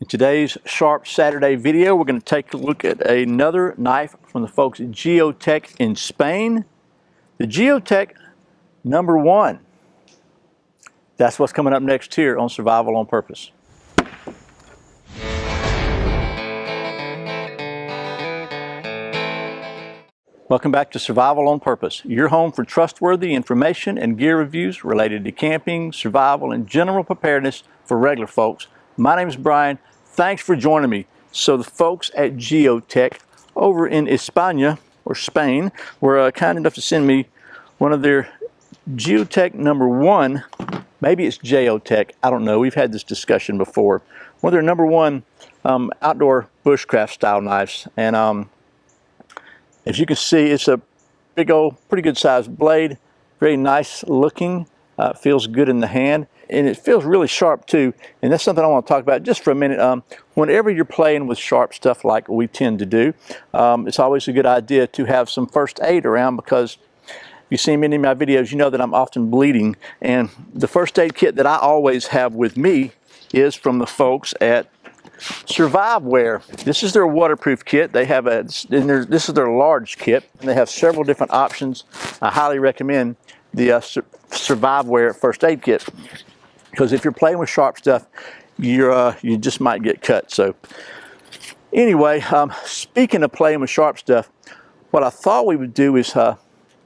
In today's Sharp Saturday video, we're going to take a look at another knife from the folks at Geotech in Spain. The Geotech #1. That's what's coming up next here on Survival on Purpose. Welcome back to Survival on Purpose, your home for trustworthy information and gear reviews related to camping, survival, and general preparedness for regular folks. My name is Brian. Thanks for joining me. So the folks at Geotech over in España, or Spain, were kind enough to send me one of their Geotech #1. Maybe it's Jeo Tec. I don't know. We've had this discussion before. One of their #1 outdoor bushcraft style knives. And as you can see, it's a big old, pretty good sized blade. Very nice looking. Feels good in the hand. And it feels really sharp too. And that's something I want to talk about just for a minute. Whenever you're playing with sharp stuff like we tend to do, it's always a good idea to have some first aid around, because if you've seen many of my videos, you know that I'm often bleeding. And the first aid kit that I always have with me is from the folks at Surviveware. This is their waterproof kit. They have this is their large kit, and they have several different options. I highly recommend the Surviveware first aid kit, because if you're playing with sharp stuff, you just might get cut. So anyway, speaking of playing with sharp stuff, what I thought we would do is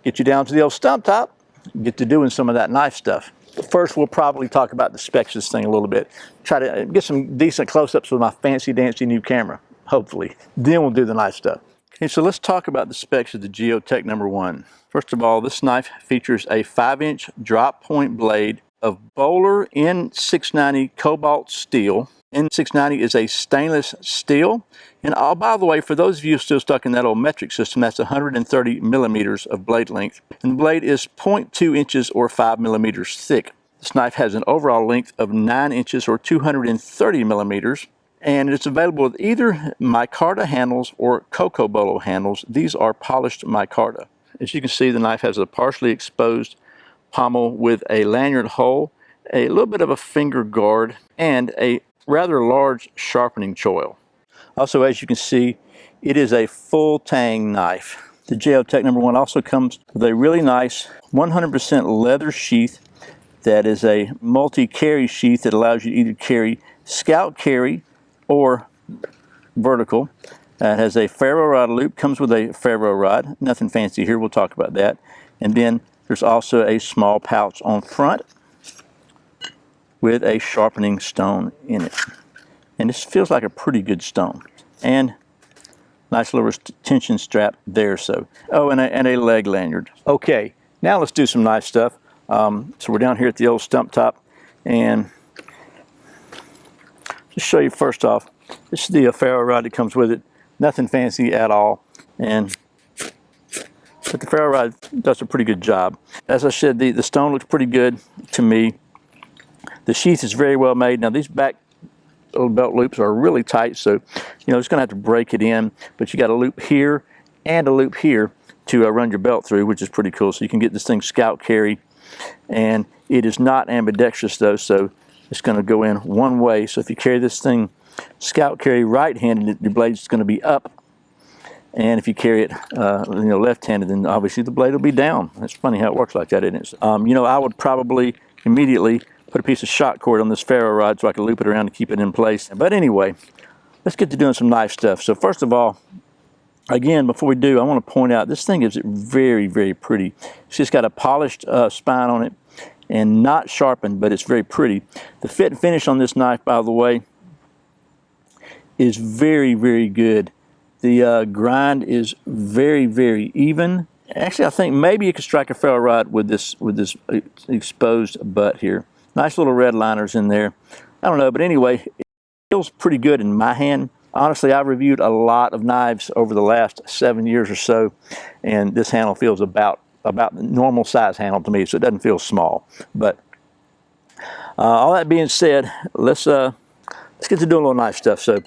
get you down to the old stump top, get to doing some of that knife stuff. But first, we'll probably talk about the specs of this thing a little bit. Try to get some decent close-ups with my fancy dancy new camera, hopefully. Then we'll do the knife stuff. Okay, so let's talk about the specs of the Geotech #1. First of all, this knife features a 5-inch drop point blade of Bowler N690 cobalt steel. N690 is a stainless steel. And by the way, for those of you still stuck in that old metric system, that's 130 millimeters of blade length. And the blade is 0.2 inches or 5 millimeters thick. This knife has an overall length of 9 inches or 230 millimeters. And it's available with either micarta handles or cocobolo handles. These are polished micarta. As you can see, the knife has a partially exposed pommel with a lanyard hole, a little bit of a finger guard, and a rather large sharpening choil. Also, as you can see, it is a full tang knife. The Geotech #1 also comes with a really nice 100% leather sheath that is a multi-carry sheath that allows you to either carry scout carry or vertical. It has a ferro rod loop, comes with a ferro rod, nothing fancy here, we'll talk about that. And then there's also a small pouch on front with a sharpening stone in it. And this feels like a pretty good stone. And nice little tension strap there. So, oh, and a leg lanyard. Okay, now let's do some knife stuff. So we're down here at the old stump top, and just show you first off, this is the ferro rod that comes with it. Nothing fancy at all, but the ferro rod does a pretty good job. As I said, the stone looks pretty good to me. The sheath is very well made. Now these back little belt loops are really tight, so you know it's going to have to break it in. But you got a loop here and a loop here to run your belt through, which is pretty cool. So you can get this thing scout carry, and it is not ambidextrous though, so it's going to go in one way. So if you carry this thing scout carry right-handed, your blade's going to be up, and if you carry it left-handed, then obviously the blade will be down. It's funny how it works like that, isn't it? I would probably immediately put a piece of shot cord on this ferro rod so I can loop it around to keep it in place. But anyway, let's get to doing some knife stuff. So first of all, again, before we do, I want to point out this thing is very, very pretty. It's just got a polished spine on it and not sharpened, but it's very pretty. The fit and finish on this knife, by the way, is very, very good. The grind is very, very even. Actually, I think maybe you could strike a ferro rod with this exposed butt here. Nice little red liners in there. I don't know, but anyway, it feels pretty good in my hand. Honestly, I've reviewed a lot of knives over the last 7 years or so, and this handle feels about the normal size handle to me, so it doesn't feel small. But all that being said, let's get to doing a little knife stuff. So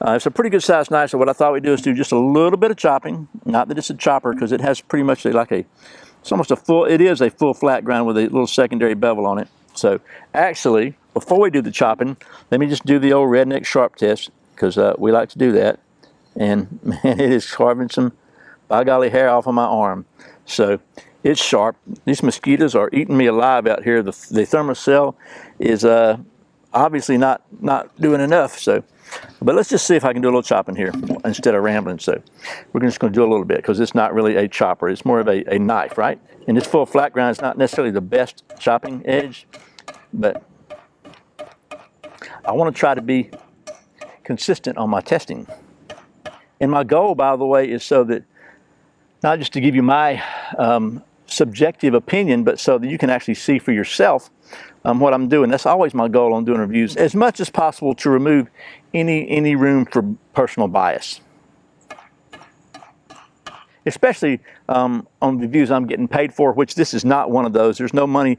it's a pretty good sized knife, so what I thought we'd do is do just a little bit of chopping. Not that it's a chopper, because it has pretty much it's almost a full, it is a full flat grind with a little secondary bevel on it. So actually, before we do the chopping, let me just do the old redneck sharp test, because we like to do that. And man, it is carving some, by golly, hair off of my arm. So it's sharp. These mosquitoes are eating me alive out here. The thermocell is obviously not doing enough. So, but let's just see if I can do a little chopping here instead of rambling. So we're just going to do a little bit, because it's not really a chopper. It's more of a knife, right? And this full flat grind is not necessarily the best chopping edge, but I want to try to be consistent on my testing. And my goal, by the way, is so that, not just to give you my subjective opinion, but so that you can actually see for yourself what I'm doing. That's always my goal on doing reviews, as much as possible to remove any room for personal bias. Especially on reviews I'm getting paid for, which this is not one of those. There's no money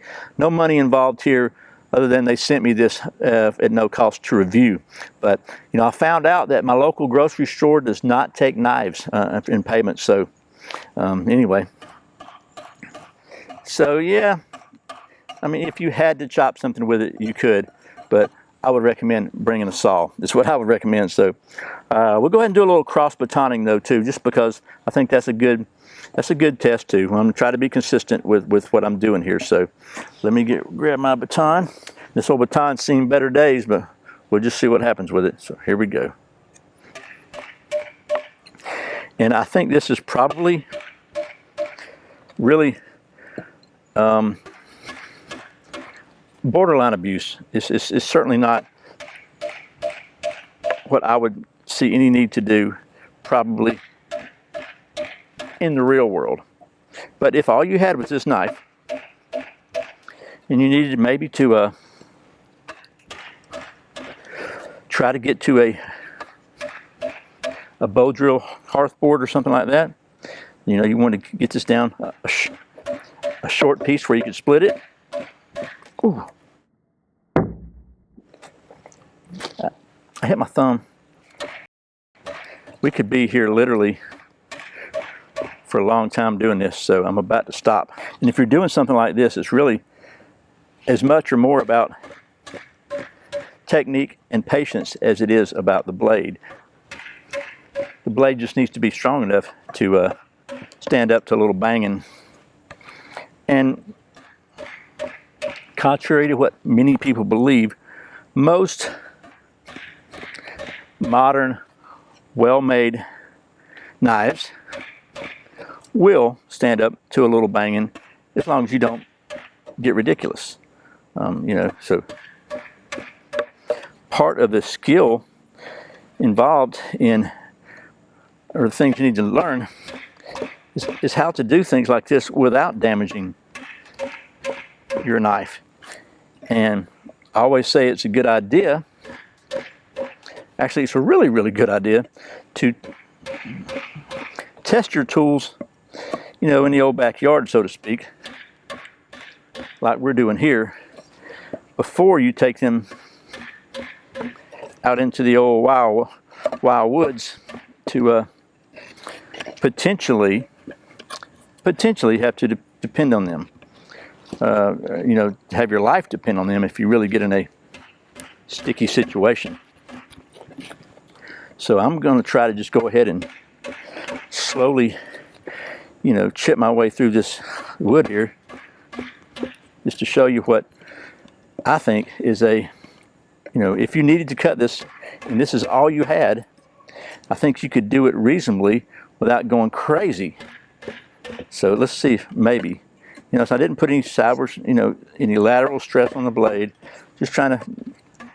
involved here, other than they sent me this at no cost to review. But you know, I found out that my local grocery store does not take knives in payment. So anyway, so yeah, I mean, if you had to chop something with it, you could, but I would recommend bringing a saw. That's what I would recommend. So we'll go ahead and do a little cross batoning though too, just because I think that's a good test too. I'm going to try to be consistent with what I'm doing here. So let me grab my baton. This old baton's seen better days, but we'll just see what happens with it. So here we go. And I think this is probably really borderline abuse. It's certainly not what I would see any need to do, probably in the real world. But if all you had was this knife, and you needed maybe to try to get to a bow drill hearth board or something like that, you know, you want to get this down a short piece where you could split it. Ooh. I hit my thumb. We could be here literally for a long time doing this, so I'm about to stop. And if you're doing something like this, it's really as much or more about technique and patience as it is about the blade. The blade just needs to be strong enough to stand up to a little banging. And contrary to what many people believe, most modern, well-made knives will stand up to a little banging, as long as you don't get ridiculous. You know, so part of the skill involved in, or the things you need to learn, is how to do things like this without damaging your knife. And I always say it's a good idea, actually it's a really, really good idea to test your tools, you know, in the old backyard, so to speak, like we're doing here, before you take them out into the old wild woods to potentially have to depend on them. You know, have your life depend on them if you really get in a sticky situation. So I'm going to try to just go ahead and slowly, you know, chip my way through this wood here, just to show you what I think is a, you know, if you needed to cut this and this is all you had, I think you could do it reasonably without going crazy. So let's see if maybe, you know, so I didn't put any sideways, you know, any lateral stress on the blade, just trying to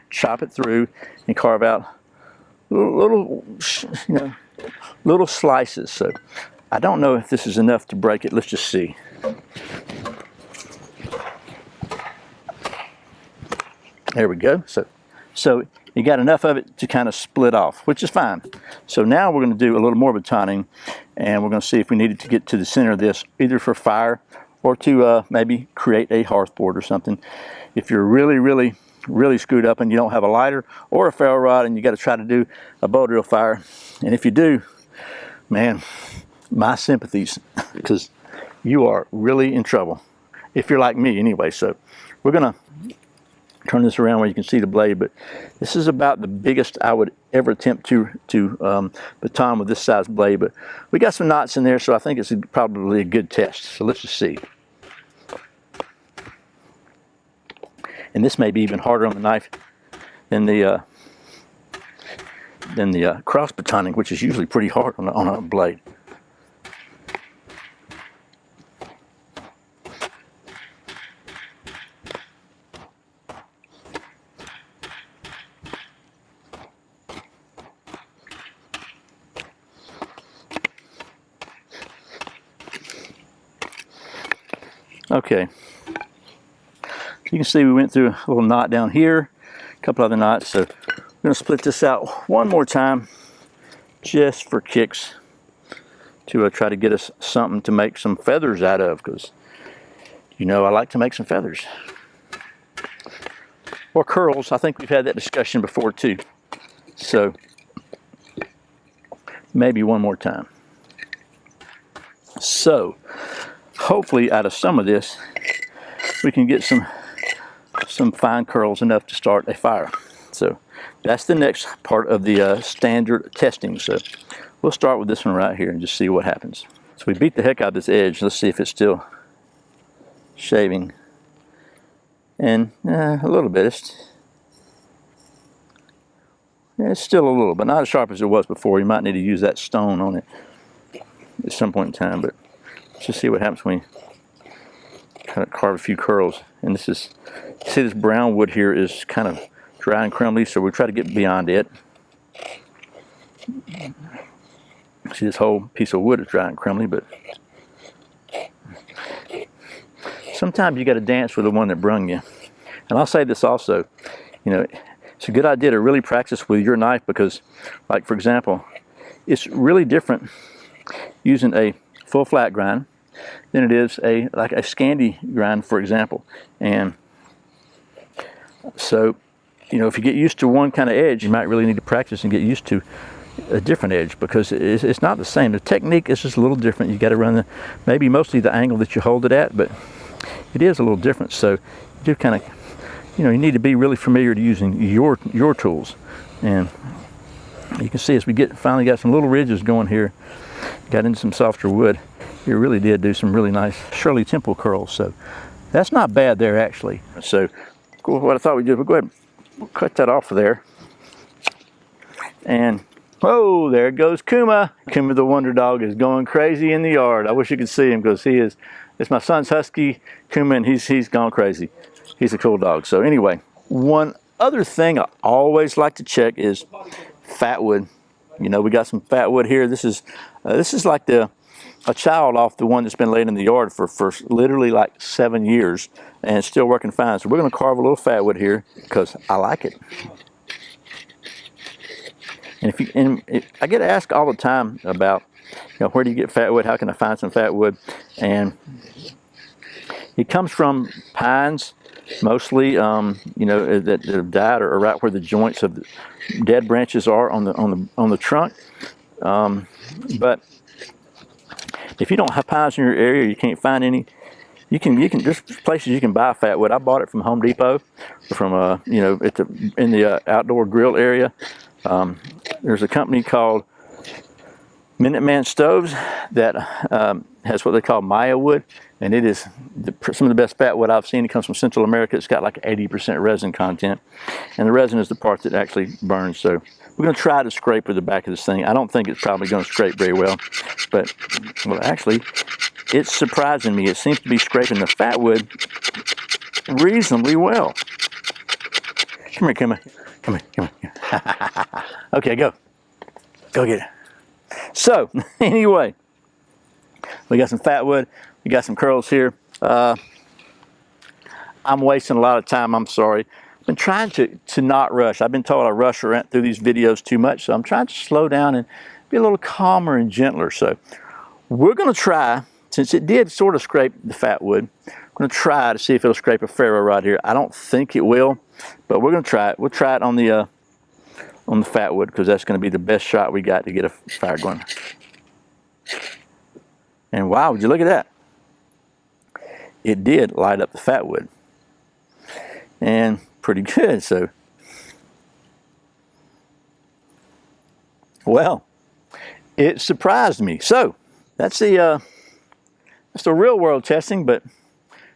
chop it through and carve out little, you know, little slices. So I don't know if this is enough to break it. Let's just see. There we go. So you got enough of it to kind of split off, which is fine. So now we're going to do a little more batoning, and we're going to see if we needed to get to the center of this, either for fire or to maybe create a hearth board or something. If you're really screwed up and you don't have a lighter or a ferro rod and you got to try to do a bow drill fire, and if you do, man, my sympathies, because you are really in trouble if you're like me anyway. So we're gonna turn this around where you can see the blade, but this is about the biggest I would ever attempt to baton with this size blade. But we got some knots in there, so I think it's probably a good test. So let's just see. And this may be even harder on the knife than the cross batoning, which is usually pretty hard on a blade. Okay, so you can see we went through a little knot down here, a couple other knots, so we're going to split this out one more time just for kicks to try to get us something to make some feathers out of, because you know I like to make some feathers. Or curls. I think we've had that discussion before too. So maybe one more time. So hopefully out of some of this we can get some fine curls enough to start a fire. So that's the next part of the standard testing. So we'll start with this one right here and just see what happens. So we beat the heck out of this edge. Let's see if it's still shaving. And a little bit. It's still a little, but not as sharp as it was before. You might need to use that stone on it at some point in time. But let's just see what happens when you kind of carve a few curls. And this is, see, this brown wood here is kind of dry and crumbly, so we'll try to get beyond it. See, this whole piece of wood is dry and crumbly, but sometimes you got to dance with the one that brung you. And I'll say this also, you know, it's a good idea to really practice with your knife, because, like for example, it's really different using a full flat grind than it is like a Scandi grind, for example. And so, you know, if you get used to one kind of edge, you might really need to practice and get used to a different edge, because it's not the same. The technique is just a little different. You got to run maybe mostly the angle that you hold it at, but it is a little different. So you do kind of, you know, you need to be really familiar to using your tools. And you can see as we finally got some little ridges going here, got into some softer wood, it really did do some really nice Shirley Temple curls. So that's not bad there, actually. So what I thought we'd do, we'll go ahead and cut that off of there. And oh, there goes Kuma. Kuma the Wonder Dog is going crazy in the yard. I wish you could see him, because it's my son's husky, Kuma, and he's gone crazy. He's a cool dog. So anyway, one other thing I always like to check is Fatwood. You know, we got some Fatwood here. This is like a child off the one that's been laid in the yard for literally like 7 years and still working fine. So we're going to carve a little Fatwood here because I like it. And I get asked all the time about, you know, where do you get Fatwood? How can I find some Fatwood? And it comes from pines, mostly, you know, that have died or right where the joints of the dead branches are on the trunk. But if you don't have pines in your area, you can't find any. You can there's places you can buy Fatwood. I bought it from Home Depot, from you know, in the outdoor grill area. There's a company called Minuteman Stoves that has what they call Maya wood, and it is some of the best Fatwood I've seen. It comes from Central America. It's got like 80% resin content, and the resin is the part that actually burns. So we're going to try to scrape with the back of this thing. I don't think it's probably going to scrape very well, but well, actually, it's surprising me. It seems to be scraping the Fatwood reasonably well. Come here, come here, come here, come here. Okay, go get it. So anyway, we got some Fatwood. We got some curls here. I'm wasting a lot of time. I'm sorry. I've been trying to not rush. I've been told I rush around through these videos too much, so I'm trying to slow down and be a little calmer and gentler. So we're going to try, since it did sort of scrape the Fatwood, we're going to try to see if it'll scrape a ferro right here. I don't think it will, but we're going to try it. We'll try it on the Fatwood, because that's going to be the best shot we got to get a fire going. And wow, would you look at that? It did light up the Fatwood. And pretty good. So, well, it surprised me. So that's the real world testing, but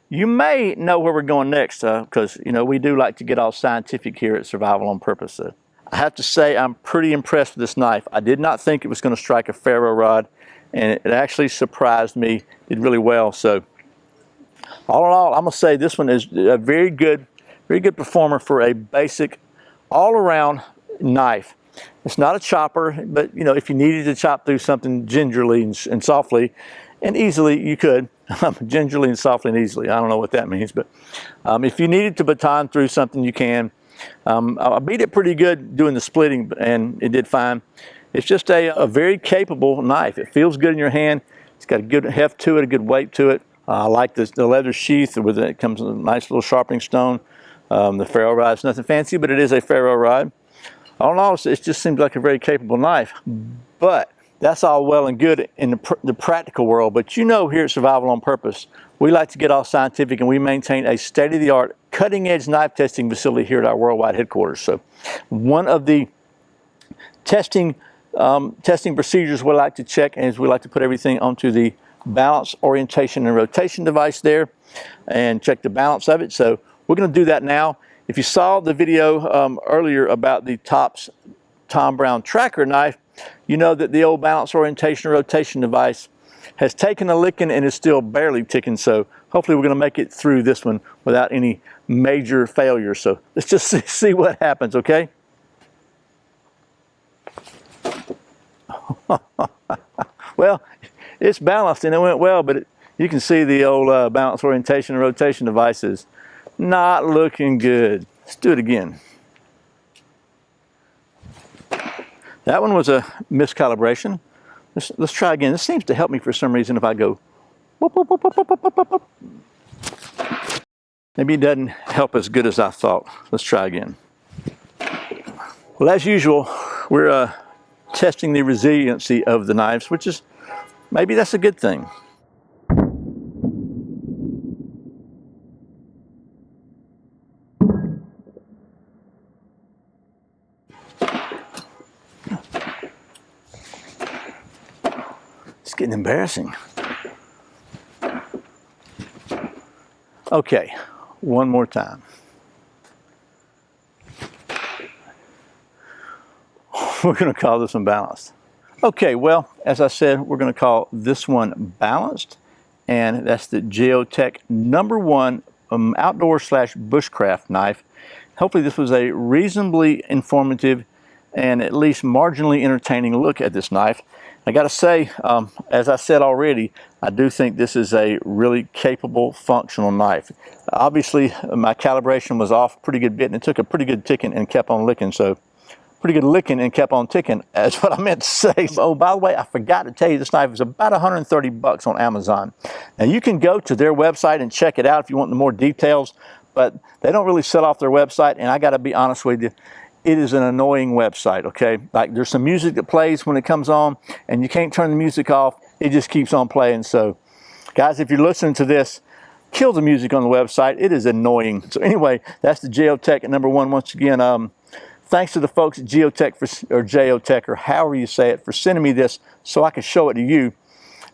you may know where we're going next, because you know we do like to get all scientific here at Survival on Purpose. So I have to say I'm pretty impressed with this knife. I did not think it was going to strike a ferro rod, and it actually surprised me. Did really well. So all in all, I'm gonna say this one is a very good performer for a basic all-around knife. It's not a chopper, but you know, if you needed to chop through something gingerly and softly and easily, you could. Gingerly and softly and easily. I don't know what that means, but if you needed to baton through something, you can. I beat it pretty good doing the splitting, and it did fine. It's just a very capable knife. It feels good in your hand. It's got a good heft to it, a good weight to it. I like the leather sheath with it. It comes with a nice little sharpening stone. The ferro rod is nothing fancy, but it is a ferro rod. All in all, it just seems like a very capable knife. But that's all well and good in the practical world, but you know, here at Survival on Purpose, we like to get all scientific, and we maintain a state-of-the-art, cutting-edge knife testing facility here at our worldwide headquarters. So one of the testing procedures we like to check is we like to put everything onto the balance, orientation, and rotation device there and check the balance of it. So we're going to do that now. If you saw the video earlier about the Tops Tom Brown tracker knife, you know that the old balance, orientation, and rotation device has taken a licking and is still barely ticking. So hopefully we're going to make it through this one without any major failure. So let's just see what happens, okay? Well, it's balanced and it went well, but you can see the old balance, orientation, and rotation device is not looking good. Let's do it again. That one was a miscalibration. Let's try again. This seems to help me for some reason if I go whoop, whoop, whoop, whoop, whoop, whoop, whoop. Maybe it doesn't help as good as I thought. Let's try again. Well, as usual, we're testing the resiliency of the knives, which is, maybe that's a good thing. It's getting embarrassing. Okay, one more time. We're going to call this one balanced. Okay, well, as I said, we're going to call this one balanced, and that's the Geotech #1 outdoor / bushcraft knife. Hopefully this was a reasonably informative and at least marginally entertaining look at this knife. I got to say, as I said already, I do think this is a really capable, functional knife. Obviously, my calibration was off pretty good bit, and it took a pretty good ticking and kept on licking. So, pretty good licking and kept on ticking. That's what I meant to say. Oh, by the way, I forgot to tell you, this knife is about 130 bucks on Amazon. Now, you can go to their website and check it out if you want the more details, but they don't really sell off their website, and I got to be honest with you, it is an annoying website, okay? Like, there's some music that plays when it comes on, and you can't turn the music off. It just keeps on playing. So, guys, if you're listening to this, kill the music on the website. It is annoying. So anyway, that's the Geotech #1. Once again, thanks to the folks at Geotech, or Jeo Tec, or however you say it, for sending me this so I can show it to you.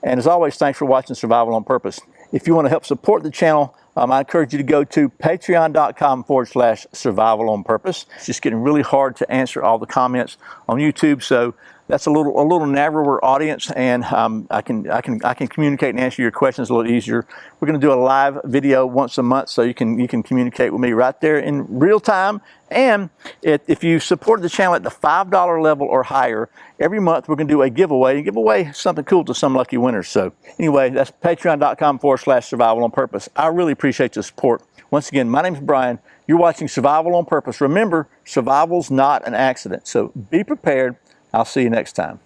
And as always, thanks for watching Survival on Purpose. If you want to help support the channel, I encourage you to go to patreon.com/survivalonpurpose. It's just getting really hard to answer all the comments on YouTube, so that's a little narrower audience, and I can communicate and answer your questions a little easier. We're going to do a live video once a month, so you can communicate with me right there in real time. And if you support the channel at the $5 level or higher, every month we're going to do a giveaway and give away something cool to some lucky winners. So anyway, that's patreon.com/survivalonpurpose. I really appreciate the support. Once again, my name's Brian. You're watching Survival on Purpose. Remember, survival's not an accident, so be prepared. I'll see you next time.